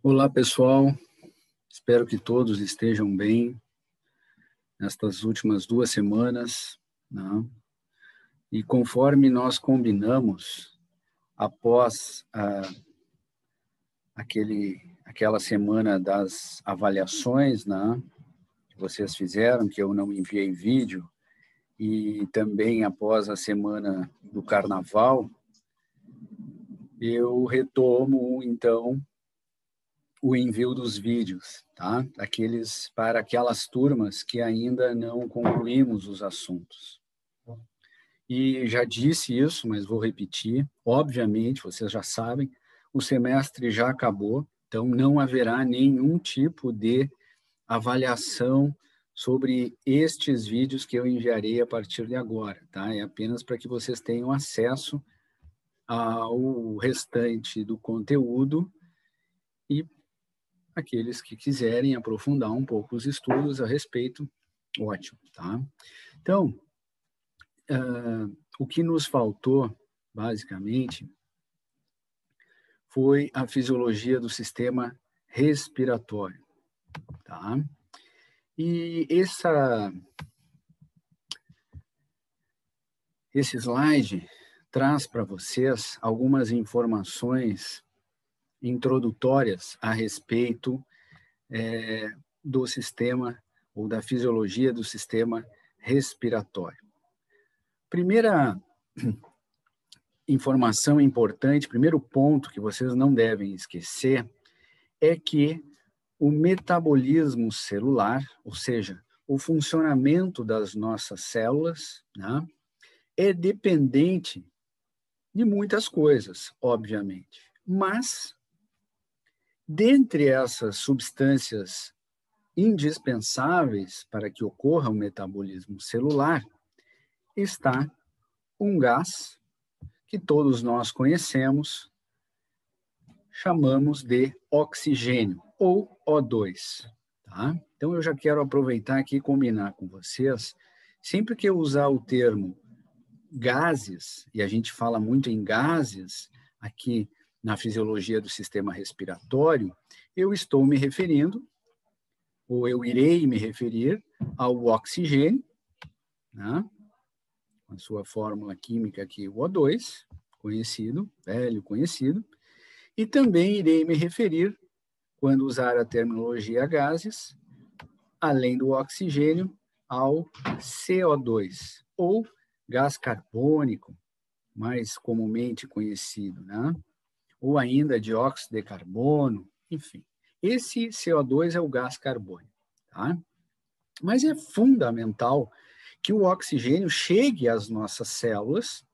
Olá, pessoal. Espero que todos estejam bem nestas últimas 2 semanas, né? E conforme nós combinamos, após aquela semana das avaliações, né, que vocês fizeram, que eu não enviei vídeo, e também após a semana do Carnaval, eu retomo, então, o envio dos vídeos, tá? Para aquelas turmas que ainda não concluímos os assuntos. E já disse isso, mas vou repetir. Obviamente, vocês já sabem, o semestre já acabou, então não haverá nenhum tipo de avaliação sobre estes vídeos que eu enviarei a partir de agora, tá? É apenas para que vocês tenham acesso ao restante do conteúdo e aqueles que quiserem aprofundar um pouco os estudos a respeito, ótimo, tá? Então, o que nos faltou, basicamente, foi a fisiologia do sistema respiratório, tá? E esse slide traz para vocês algumas informações introdutórias a respeito do sistema ou da fisiologia do sistema respiratório. Primeira informação importante, primeiro ponto que vocês não devem esquecer é que o metabolismo celular, ou seja, o funcionamento das nossas células, né, é dependente de muitas coisas, obviamente. Mas, dentre essas substâncias indispensáveis para que ocorra o metabolismo celular, está um gás que todos nós conhecemos, chamamos de oxigênio, ou O2. Tá? Então, eu já quero aproveitar aqui e combinar com vocês, sempre que eu usar o termo gases, e a gente fala muito em gases aqui na fisiologia do sistema respiratório, eu estou me referindo, ou eu irei me referir ao oxigênio, né? A sua fórmula química aqui, o O2, conhecido, velho conhecido, e também irei me referir, quando usar a terminologia gases, além do oxigênio, ao CO2, ou gás carbônico, mais comumente conhecido, né? Ou ainda dióxido de carbono, enfim. Esse CO2 é o gás carbônico, tá? Mas é fundamental que o oxigênio chegue às nossas células,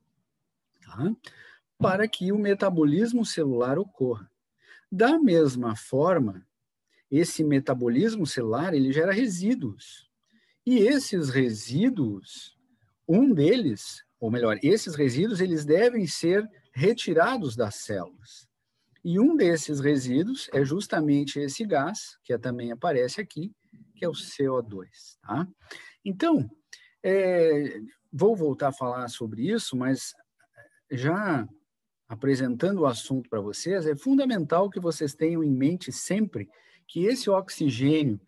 tá? Para que o metabolismo celular ocorra. Da mesma forma, esse metabolismo celular, ele gera resíduos. E esses resíduos, um deles, ou melhor, esses resíduos, eles devem ser retirados das células. E um desses resíduos é justamente esse gás, que também aparece aqui, que é o CO2. Tá? Então, vou voltar a falar sobre isso, mas já apresentando o assunto para vocês, é fundamental que vocês tenham em mente sempre que esse oxigênio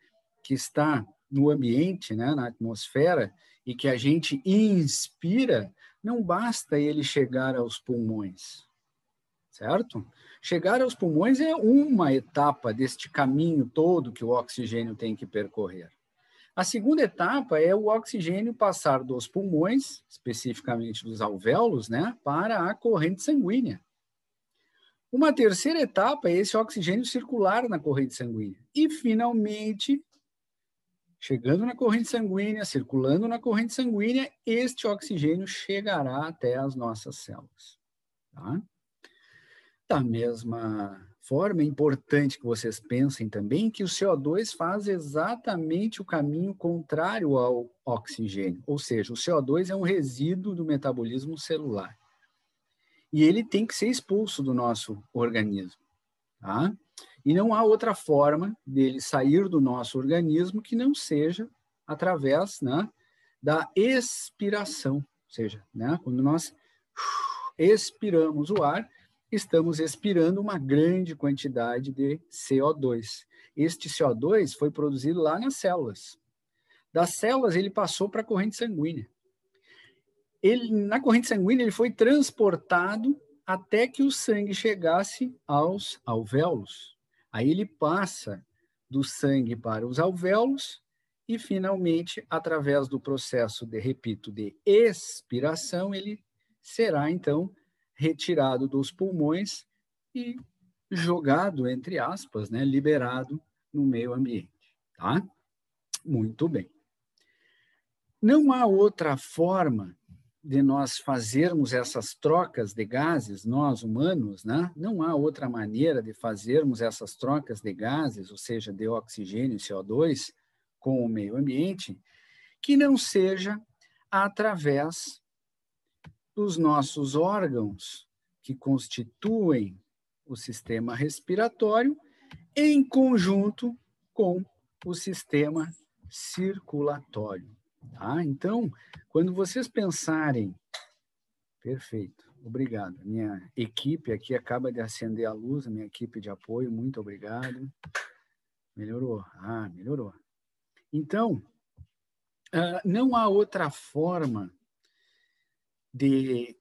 que está no ambiente, né, na atmosfera, e que a gente inspira, não basta ele chegar aos pulmões, certo? Chegar aos pulmões é uma etapa deste caminho todo que o oxigênio tem que percorrer. A segunda etapa é o oxigênio passar dos pulmões, especificamente dos alvéolos, né, para a corrente sanguínea. Uma terceira etapa é esse oxigênio circular na corrente sanguínea. E, finalmente, chegando na corrente sanguínea, circulando na corrente sanguínea, este oxigênio chegará até as nossas células. Tá? Da mesma forma, é importante que vocês pensem também que o CO2 faz exatamente o caminho contrário ao oxigênio, ou seja, o CO2 é um resíduo do metabolismo celular. E ele tem que ser expulso do nosso organismo. Tá? E não há outra forma dele sair do nosso organismo que não seja através, né, da expiração. Ou seja, né, quando nós expiramos o ar, estamos expirando uma grande quantidade de CO2. Este CO2 foi produzido lá nas células. Das células, ele passou para a corrente sanguínea. Na corrente sanguínea, ele foi transportado até que o sangue chegasse aos alvéolos. Aí ele passa do sangue para os alvéolos e, finalmente, através do processo de, repito, de expiração, ele será, então, retirado dos pulmões e jogado, entre aspas, né, liberado no meio ambiente. Tá? Muito bem. Não há outra forma de nós fazermos essas trocas de gases, nós humanos, né? Não há outra maneira de fazermos essas trocas de gases, ou seja, de oxigênio e CO2, com o meio ambiente, que não seja através dos nossos órgãos que constituem o sistema respiratório em conjunto com o sistema circulatório. Tá? Então, quando vocês pensarem... Perfeito, obrigado. Minha equipe aqui acaba de acender a luz, a minha equipe de apoio, muito obrigado. Melhorou? Ah, melhorou. Então, não há outra forma de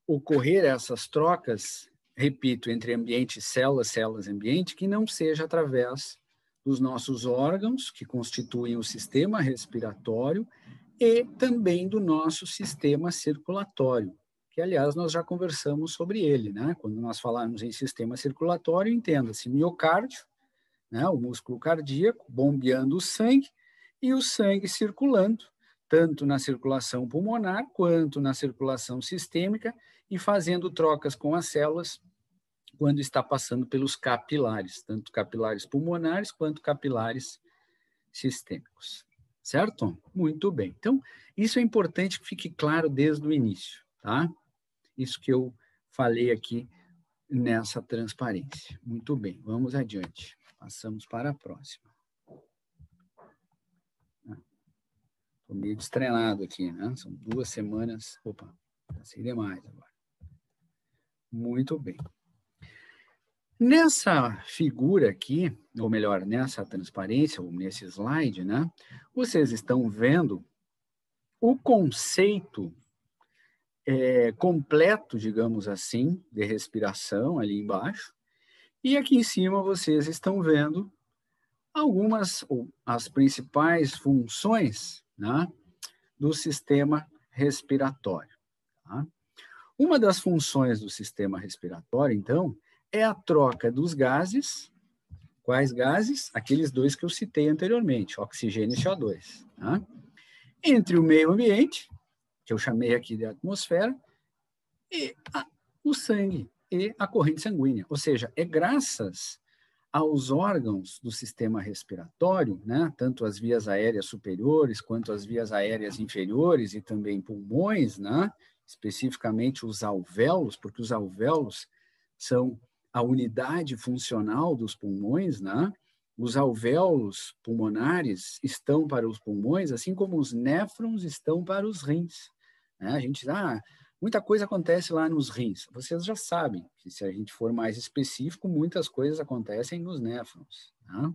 ocorrer essas trocas, repito, entre ambiente e células, células e ambiente, que não seja através dos nossos órgãos, que constituem o sistema respiratório, e também do nosso sistema circulatório, que, aliás, nós já conversamos sobre ele, né? Quando nós falarmos em sistema circulatório, entenda-se miocárdio, né? O músculo cardíaco, bombeando o sangue, e o sangue circulando, tanto na circulação pulmonar, quanto na circulação sistêmica, e fazendo trocas com as células, quando está passando pelos capilares, tanto capilares pulmonares, quanto capilares sistêmicos. Certo? Muito bem. Então, isso é importante que fique claro desde o início, tá? Isso que eu falei aqui nessa transparência. Muito bem, vamos adiante. Passamos para a próxima. Estou meio destreinado aqui, né? São 2 semanas. Opa, passei demais agora. Muito bem. Nessa figura aqui, ou melhor, nessa transparência, ou nesse slide, né? Vocês estão vendo o conceito completo, digamos assim, de respiração ali embaixo. E aqui em cima vocês estão vendo algumas, ou as principais funções, né, do sistema respiratório. Tá? Uma das funções do sistema respiratório, então, é a troca dos gases. Quais gases? Aqueles 2 que eu citei anteriormente, oxigênio e CO2. Tá? Entre o meio ambiente, que eu chamei aqui de atmosfera, e o sangue e a corrente sanguínea. Ou seja, é graças aos órgãos do sistema respiratório, né, tanto as vias aéreas superiores quanto as vias aéreas inferiores e também pulmões, né, especificamente os alvéolos, porque os alvéolos são a unidade funcional dos pulmões, né? Os alvéolos pulmonares estão para os pulmões, assim como os néfrons estão para os rins. Né? A gente diz, muita coisa acontece lá nos rins. Vocês já sabem que, se a gente for mais específico, muitas coisas acontecem nos néfrons. Né?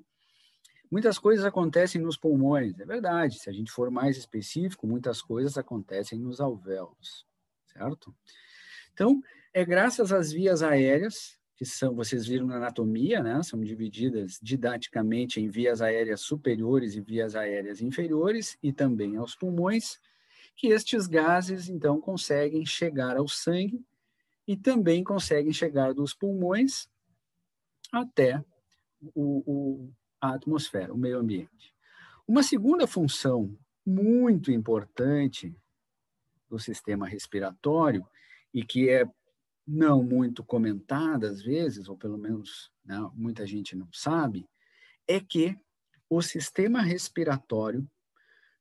Muitas coisas acontecem nos pulmões, é verdade. Se a gente for mais específico, muitas coisas acontecem nos alvéolos, certo? Então, é graças às vias aéreas, que são, vocês viram na anatomia, né? São divididas didaticamente em vias aéreas superiores e vias aéreas inferiores, e também aos pulmões, que estes gases, então, conseguem chegar ao sangue e também conseguem chegar dos pulmões até a atmosfera, o meio ambiente. Uma segunda função muito importante do sistema respiratório, e que é não muito comentada às vezes, ou pelo menos, né, muita gente não sabe, é que o sistema respiratório,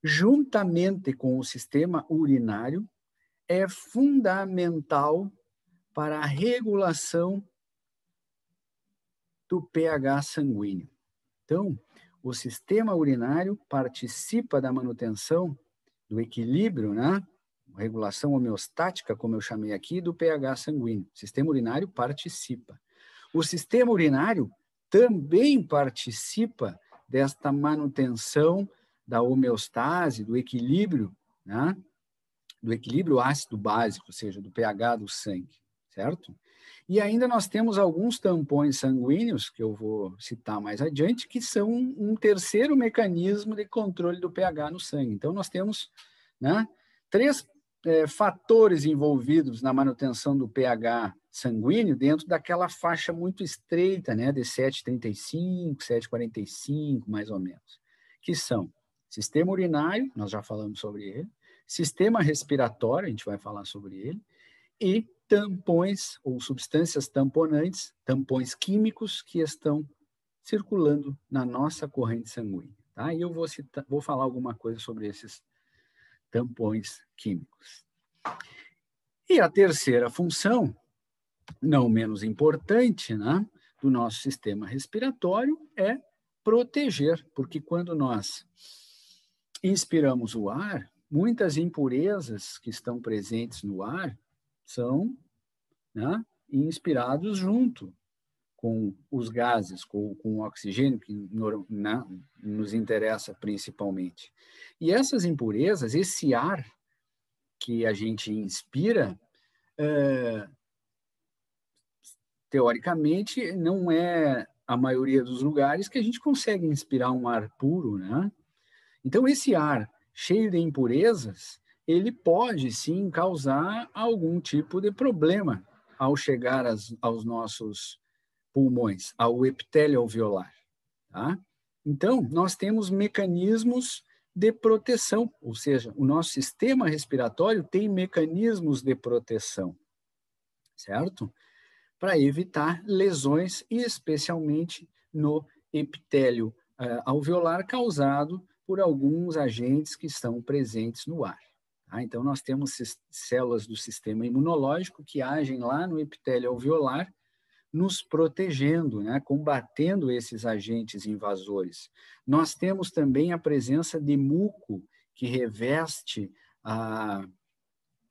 juntamente com o sistema urinário, é fundamental para a regulação do pH sanguíneo. Então, o sistema urinário participa da manutenção do equilíbrio, né, regulação homeostática, como eu chamei aqui, do pH sanguíneo. O sistema urinário participa. O sistema urinário também participa desta manutenção da homeostase, do equilíbrio, né? Do equilíbrio ácido-básico, ou seja, do pH do sangue, certo? E ainda nós temos alguns tampões sanguíneos, que eu vou citar mais adiante, que são um terceiro mecanismo de controle do pH no sangue. Então, nós temos, né, três fatores envolvidos na manutenção do pH sanguíneo dentro daquela faixa muito estreita, né, de 7,35, 7,45, mais ou menos, que são sistema urinário, nós já falamos sobre ele, sistema respiratório, a gente vai falar sobre ele, e tampões ou substâncias tamponantes, tampões químicos que estão circulando na nossa corrente sanguínea. Tá? E eu vou falar alguma coisa sobre esses tampões químicos. E a terceira função, não menos importante, né, do nosso sistema respiratório é proteger, porque quando nós inspiramos o ar, muitas impurezas que estão presentes no ar são, né, inspirados junto com os gases, com o oxigênio, que nos interessa principalmente. E essas impurezas, esse ar que a gente inspira, teoricamente, não é a maioria dos lugares que a gente consegue inspirar um ar puro, né? Então, esse ar cheio de impurezas, ele pode, sim, causar algum tipo de problema ao chegar aos nossos pulmões, ao epitélio alveolar. Tá? Então, nós temos mecanismos de proteção, ou seja, o nosso sistema respiratório tem mecanismos de proteção, certo? Para evitar lesões, especialmente no epitélio alveolar causado por alguns agentes que estão presentes no ar. Tá? Então, nós temos células do sistema imunológico que agem lá no epitélio alveolar, nos protegendo, né? Combatendo esses agentes invasores. Nós temos também a presença de muco que reveste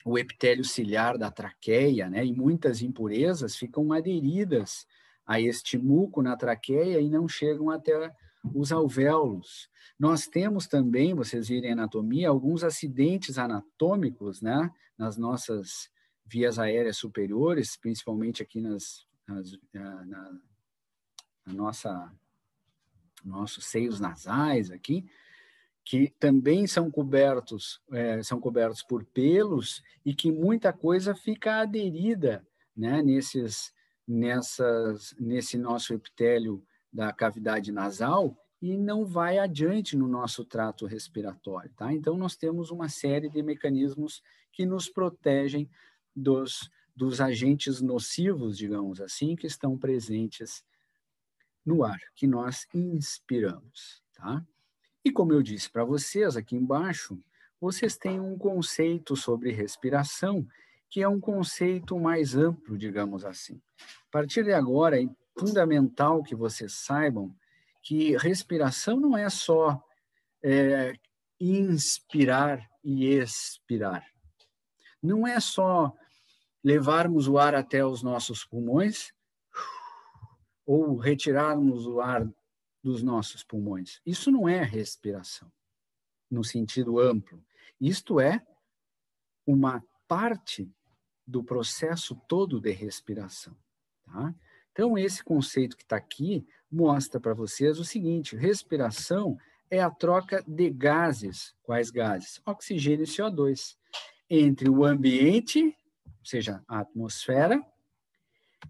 o epitélio ciliar da traqueia, né? E muitas impurezas ficam aderidas a este muco na traqueia e não chegam até os alvéolos. Nós temos também, vocês virem a anatomia, alguns acidentes anatômicos, né? Nas nossas vias aéreas superiores, principalmente aqui nossos seios nasais aqui, que também são cobertos por pelos e que muita coisa fica aderida, né, nesse nosso epitélio da cavidade nasal e não vai adiante no nosso trato respiratório. Tá? Então, nós temos uma série de mecanismos que nos protegem dos agentes nocivos, digamos assim, que estão presentes no ar, que nós inspiramos. Tá? E como eu disse para vocês aqui embaixo, vocês têm um conceito sobre respiração, que é um conceito mais amplo, digamos assim. A partir de agora, é fundamental que vocês saibam que respiração não é só inspirar e expirar. Não é só levarmos o ar até os nossos pulmões ou retirarmos o ar dos nossos pulmões. Isso não é respiração, no sentido amplo. Isto é uma parte do processo todo de respiração. Tá? Então, esse conceito que está aqui mostra para vocês o seguinte: respiração é a troca de gases. Quais gases? Oxigênio e CO2. Entre o ambiente, ou seja, a atmosfera,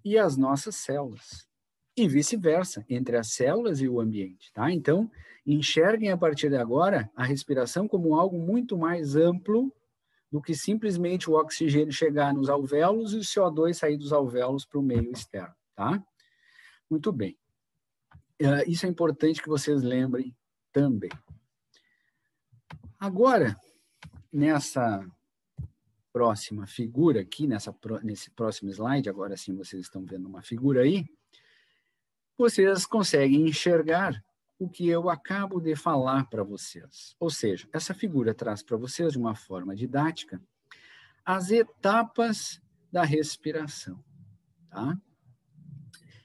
e as nossas células. E vice-versa, entre as células e o ambiente. Tá? Então, enxerguem a partir de agora a respiração como algo muito mais amplo do que simplesmente o oxigênio chegar nos alvéolos e o CO2 sair dos alvéolos para o meio externo. Tá? Muito bem. Isso é importante que vocês lembrem também. Agora, nessa próxima figura aqui, nesse próximo slide, agora sim vocês estão vendo uma figura aí, vocês conseguem enxergar o que eu acabo de falar para vocês. Ou seja, essa figura traz para vocês, de uma forma didática, as etapas da respiração, tá?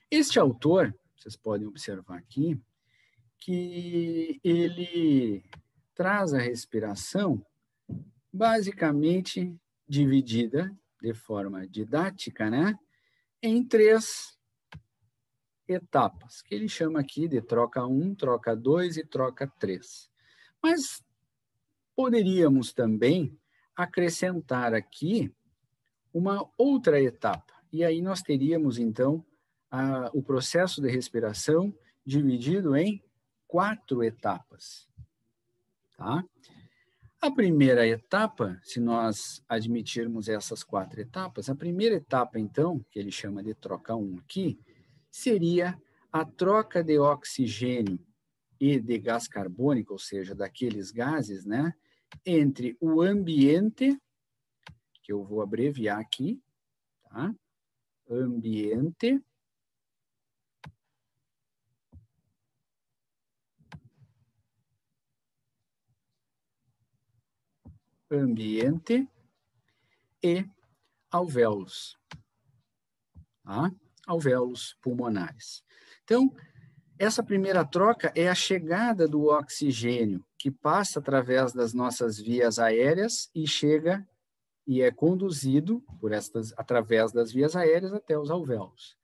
Este autor, vocês podem observar aqui, que ele traz a respiração basicamente dividida de forma didática, né, em 3 etapas, que ele chama aqui de troca 1, troca 2 e troca 3. Mas poderíamos também acrescentar aqui uma outra etapa. E aí nós teríamos, então, o processo de respiração dividido em 4 etapas. Tá? A primeira etapa, se nós admitirmos essas 4 etapas, a primeira etapa, então, que ele chama de troca 1 aqui, seria a troca de oxigênio e de gás carbônico, ou seja, daqueles gases, né, entre o ambiente, que eu vou abreviar aqui, tá? Ambiente, e alvéolos, tá? Alvéolos pulmonares. Então, essa primeira troca é a chegada do oxigênio, que passa através das nossas vias aéreas e chega e é conduzido através das vias aéreas até os alvéolos.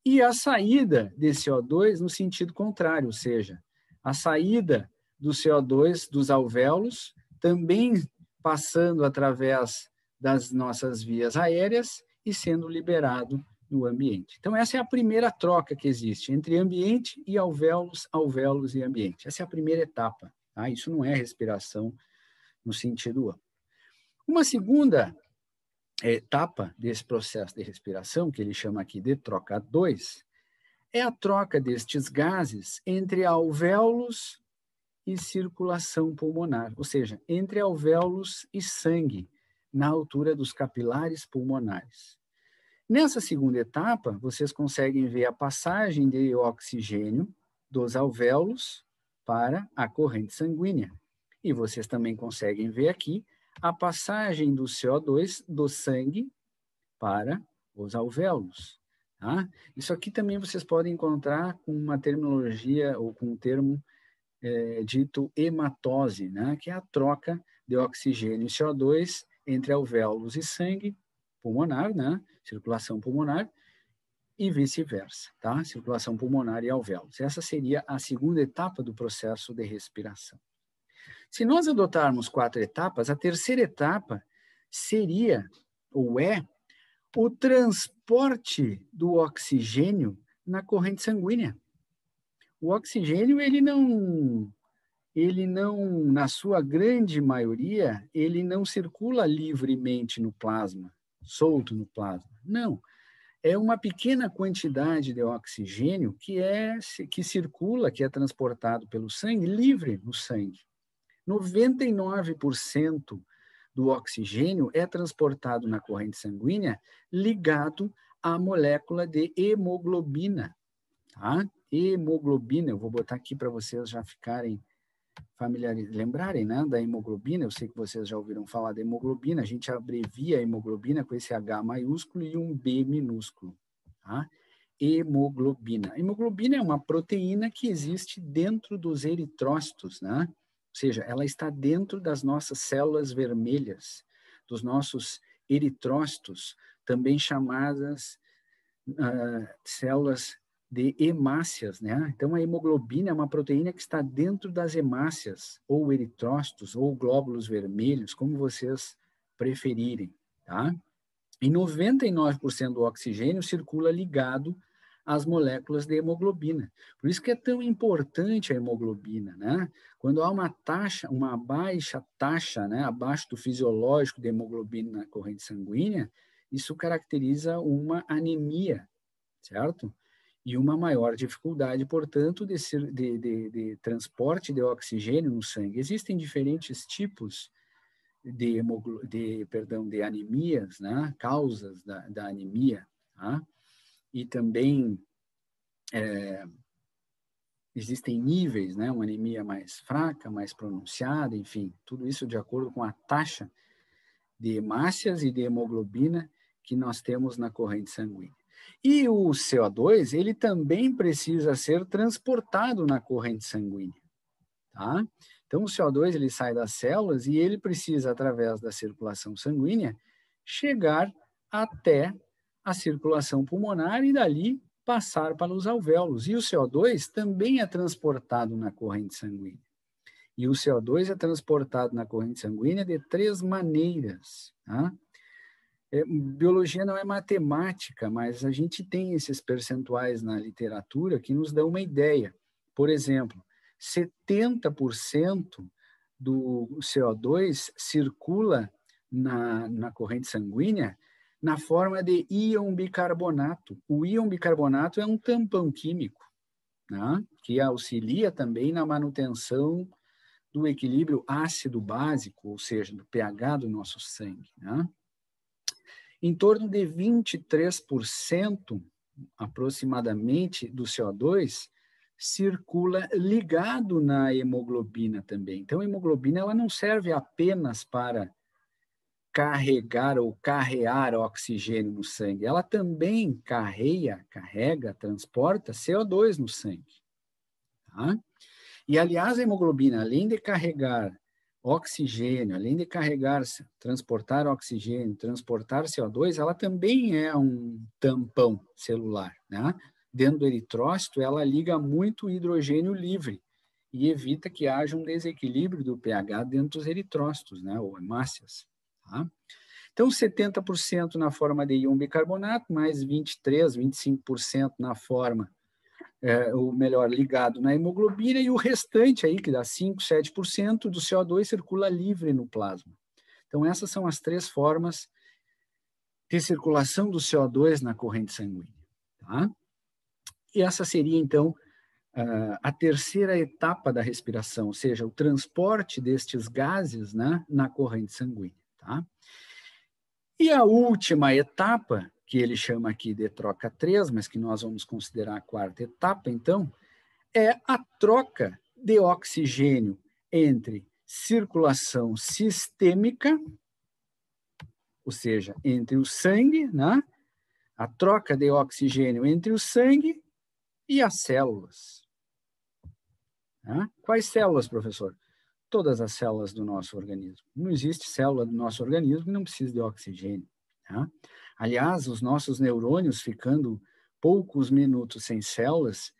E a saída de CO2 no sentido contrário, ou seja, a saída do CO2 dos alvéolos também passando através das nossas vias aéreas e sendo liberado no ambiente. Então, essa é a primeira troca que existe entre ambiente e alvéolos, alvéolos e ambiente. Essa é a primeira etapa. Tá? Isso não é respiração no sentido amplo. Uma segunda etapa desse processo de respiração, que ele chama aqui de troca 2, é a troca destes gases entre alvéolos e circulação pulmonar, ou seja, entre alvéolos e sangue, na altura dos capilares pulmonares. Nessa segunda etapa, vocês conseguem ver a passagem de oxigênio dos alvéolos para a corrente sanguínea. E vocês também conseguem ver aqui a passagem do CO2 do sangue para os alvéolos. Tá? Isso aqui também vocês podem encontrar com uma terminologia ou com um termo dito hematose, né? Que é a troca de oxigênio e CO2 entre alvéolos e sangue pulmonar, né? Circulação pulmonar, e vice-versa, tá? Circulação pulmonar e alvéolos. Essa seria a segunda etapa do processo de respiração. Se nós adotarmos 4 etapas, a terceira etapa seria, ou é, o transporte do oxigênio na corrente sanguínea. O oxigênio, ele não, na sua grande maioria, ele não circula livremente no plasma, solto no plasma. Não. É uma pequena quantidade de oxigênio que circula, que é transportado pelo sangue, livre no sangue. 99% do oxigênio é transportado na corrente sanguínea ligado à molécula de hemoglobina. Tá? Hemoglobina, eu vou botar aqui para vocês já ficarem lembrarem, né, da hemoglobina. Eu sei que vocês já ouviram falar da hemoglobina, a gente abrevia a hemoglobina com esse H maiúsculo e um B minúsculo. Tá? Hemoglobina. A hemoglobina é uma proteína que existe dentro dos eritrócitos, né? Ou seja, ela está dentro das nossas células vermelhas, dos nossos eritrócitos, também chamadas células de hemácias, né? Então, a hemoglobina é uma proteína que está dentro das hemácias, ou eritrócitos, ou glóbulos vermelhos, como vocês preferirem, tá? E 99% do oxigênio circula ligado às moléculas de hemoglobina. Por isso que é tão importante a hemoglobina, né? Quando há uma baixa taxa, né, abaixo do fisiológico de hemoglobina na corrente sanguínea, isso caracteriza uma anemia, certo? E uma maior dificuldade, portanto, de transporte de oxigênio no sangue. Existem diferentes tipos de anemias, né? Causas da anemia, tá? E também existem níveis, né? Uma anemia mais fraca, mais pronunciada, enfim, tudo isso de acordo com a taxa de hemácias e de hemoglobina que nós temos na corrente sanguínea. E o CO2, ele também precisa ser transportado na corrente sanguínea, tá? Então, o CO2, ele sai das células e ele precisa, através da circulação sanguínea, chegar até a circulação pulmonar e, dali, passar para os alvéolos. E o CO2 também é transportado na corrente sanguínea. E o CO2 é transportado na corrente sanguínea de 3 maneiras, tá? Biologia não é matemática, mas a gente tem esses percentuais na literatura que nos dão uma ideia. Por exemplo, 70% do CO2 circula na corrente sanguínea na forma de íon bicarbonato. O íon bicarbonato é um tampão químico, né, que auxilia também na manutenção do equilíbrio ácido-básico, ou seja, do pH do nosso sangue, né? Em torno de 23%, aproximadamente, do CO2 circula ligado na hemoglobina também. Então, a hemoglobina ela não serve apenas para carregar ou carrear oxigênio no sangue. Ela também carrega, transporta CO2 no sangue. Tá? E, aliás, a hemoglobina, além de carregar oxigênio, além de transportar oxigênio, transportar CO2, ela também é um tampão celular, né? Dentro do eritrócito, ela liga muito hidrogênio livre e evita que haja um desequilíbrio do pH dentro dos eritrócitos, né? Ou hemácias, tá? Então, 70% na forma de íon bicarbonato, mais 23%, 25% na forma ou melhor, ligado na hemoglobina, e o restante aí, que dá 5%, 7% do CO2 circula livre no plasma. Então, essas são as 3 formas de circulação do CO2 na corrente sanguínea. Tá? E essa seria, então, a terceira etapa da respiração, ou seja, o transporte destes gases, né, na corrente sanguínea. Tá? E a última etapa, que ele chama aqui de troca 3, mas que nós vamos considerar a quarta etapa, então, é a troca de oxigênio entre circulação sistêmica, ou seja, entre o sangue, né? A troca de oxigênio entre o sangue e as células. Né? Quais células, professor? Todas as células do nosso organismo. Não existe célula do nosso organismo que não precise de oxigênio. Tá? Aliás, os nossos neurônios, ficando poucos minutos sem células,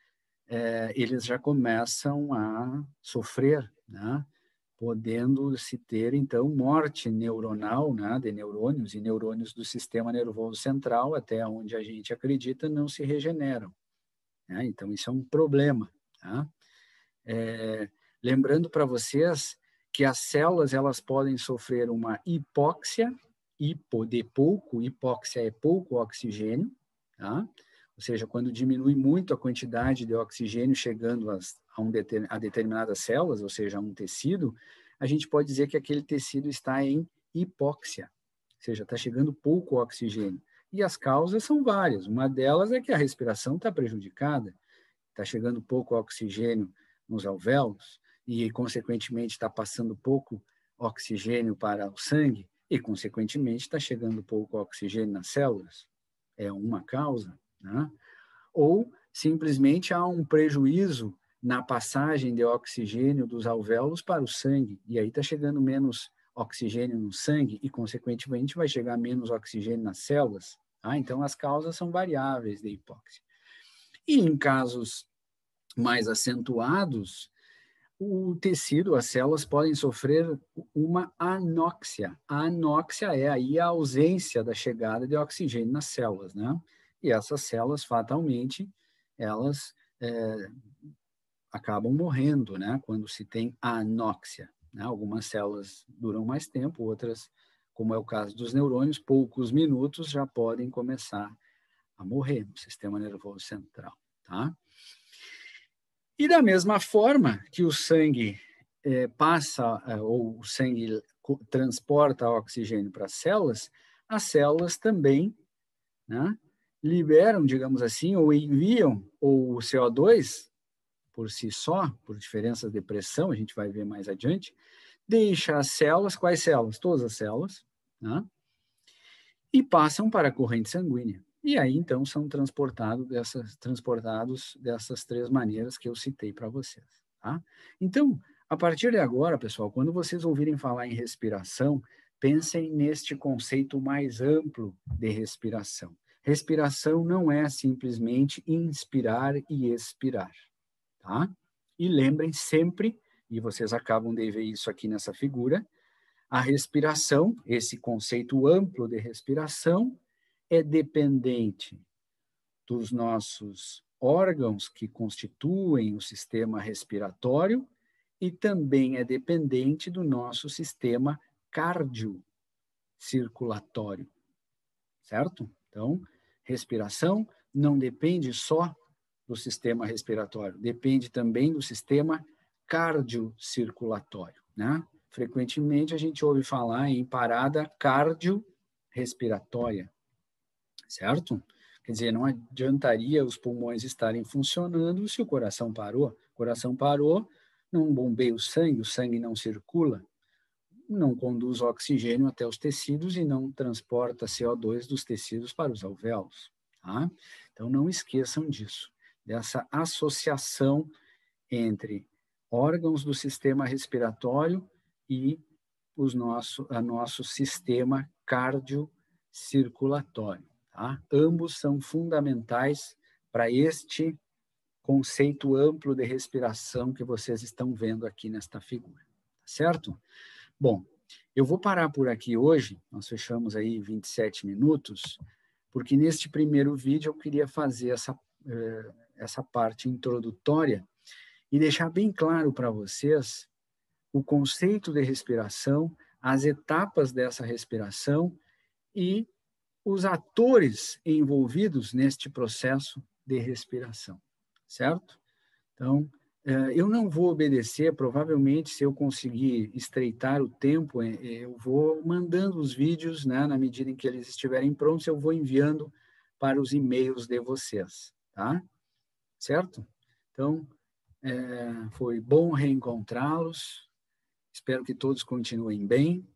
eles já começam a sofrer, né? Podendo se ter, então, morte neuronal, né? De neurônios, e neurônios do sistema nervoso central, até onde a gente acredita, não se regeneram. Né? Então, isso é um problema. Tá? Lembrando para vocês que as células elas podem sofrer uma hipóxia, hipóxia é pouco oxigênio, tá? Ou seja, quando diminui muito a quantidade de oxigênio chegando a determinadas células, ou seja, a um tecido, a gente pode dizer que aquele tecido está em hipóxia, ou seja, está chegando pouco oxigênio. E as causas são várias. Uma delas é que a respiração está prejudicada, está chegando pouco oxigênio nos alvéolos e, consequentemente, está passando pouco oxigênio para o sangue e, consequentemente, está chegando pouco oxigênio nas células. É uma causa. Né? Ou, simplesmente, há um prejuízo na passagem de oxigênio dos alvéolos para o sangue, e aí está chegando menos oxigênio no sangue e, consequentemente, vai chegar menos oxigênio nas células. Tá? Então, as causas são variáveis de hipóxia. E, em casos mais acentuados, o tecido, as células podem sofrer uma anóxia. A anóxia é aí a ausência da chegada de oxigênio nas células, né? E essas células, fatalmente, elas acabam morrendo, né? Quando se tem anóxia. Né? Algumas células duram mais tempo, outras, como é o caso dos neurônios, poucos minutos já podem começar a morrer no sistema nervoso central, tá? E da mesma forma que o sangue ou o sangue transporta oxigênio para as células também, né, liberam, digamos assim, ou enviam o CO2 por si só, por diferenças de pressão, a gente vai ver mais adiante, deixa as células, quais células? Todas as células, né? E passam para a corrente sanguínea. E aí, então, são transportados dessas 3 maneiras que eu citei para vocês. Tá? Então, a partir de agora, pessoal, quando vocês ouvirem falar em respiração, pensem neste conceito mais amplo de respiração. Respiração não é simplesmente inspirar e expirar. Tá? E lembrem sempre, e vocês acabam de ver isso aqui nessa figura, a respiração, esse conceito amplo de respiração, é dependente dos nossos órgãos que constituem o sistema respiratório e também é dependente do nosso sistema cardiocirculatório, certo? Então, respiração não depende só do sistema respiratório, depende também do sistema cardiocirculatório, né? Frequentemente a gente ouve falar em parada cardiorrespiratória, certo? Quer dizer, não adiantaria os pulmões estarem funcionando se o coração parou. O coração parou, não bombeia o sangue não circula, não conduz oxigênio até os tecidos e não transporta CO2 dos tecidos para os alvéolos. Tá? Então, não esqueçam disso, dessa associação entre órgãos do sistema respiratório e nosso sistema cardiocirculatório. Tá? Ambos são fundamentais para este conceito amplo de respiração que vocês estão vendo aqui nesta figura. Certo? Bom, eu vou parar por aqui hoje, nós fechamos aí 27 minutos, porque neste primeiro vídeo eu queria fazer essa parte introdutória e deixar bem claro para vocês o conceito de respiração, as etapas dessa respiração e os atores envolvidos neste processo de respiração, certo? Então, eu não vou obedecer, provavelmente, se eu conseguir estreitar o tempo, eu vou mandando os vídeos, né, na medida em que eles estiverem prontos, eu vou enviando para os e-mails de vocês, tá? Certo? Então, foi bom reencontrá-los, espero que todos continuem bem.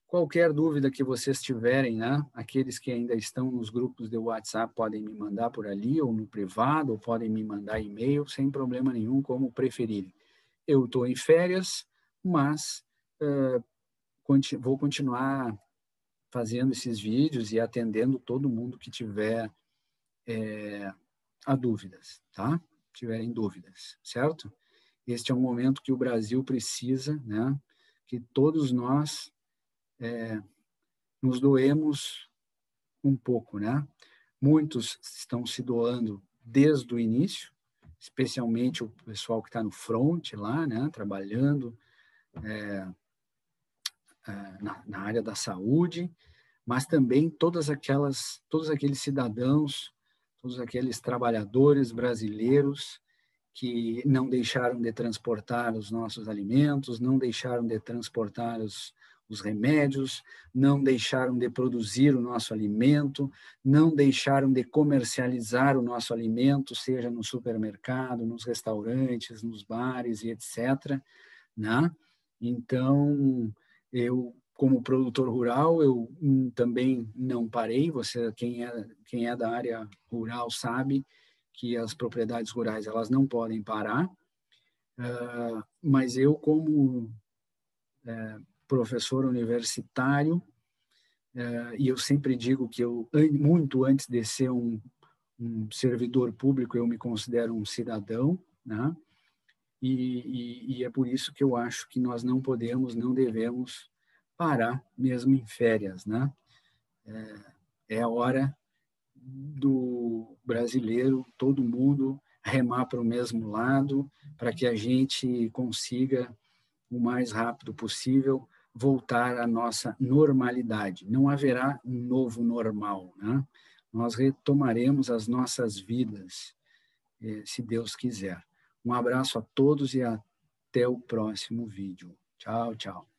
Qualquer dúvida que vocês tiverem, né? Aqueles que ainda estão nos grupos de WhatsApp podem me mandar por ali, ou no privado, ou podem me mandar e-mail, sem problema nenhum, como preferirem. Eu estou em férias, mas vou continuar fazendo esses vídeos e atendendo todo mundo que tiver a dúvidas, tá? Tiverem dúvidas, certo? Este é um momento que o Brasil precisa, né? Que todos nós nos doemos um pouco, né? Muitos estão se doando desde o início, especialmente o pessoal que está no front lá, né? Trabalhando na área da saúde, mas também todos aqueles cidadãos, todos aqueles trabalhadores brasileiros que não deixaram de transportar os nossos alimentos, não deixaram de transportar os remédios, não deixaram de produzir o nosso alimento, não deixaram de comercializar o nosso alimento, seja no supermercado, nos restaurantes, nos bares e etc., né? Então, eu, como produtor rural, eu também não parei. Quem é da área rural sabe que as propriedades rurais elas não podem parar, mas eu, como professor universitário, e eu sempre digo que eu, muito antes de ser um servidor público, eu me considero um cidadão, né? E é por isso que eu acho que nós não devemos parar mesmo em férias, né? É a hora do brasileiro, todo mundo remar para o mesmo lado, para que a gente consiga, o mais rápido possível, voltar à nossa normalidade. Não haverá um novo normal, né? Nós retomaremos as nossas vidas, se Deus quiser. Um abraço a todos e até o próximo vídeo. Tchau, tchau.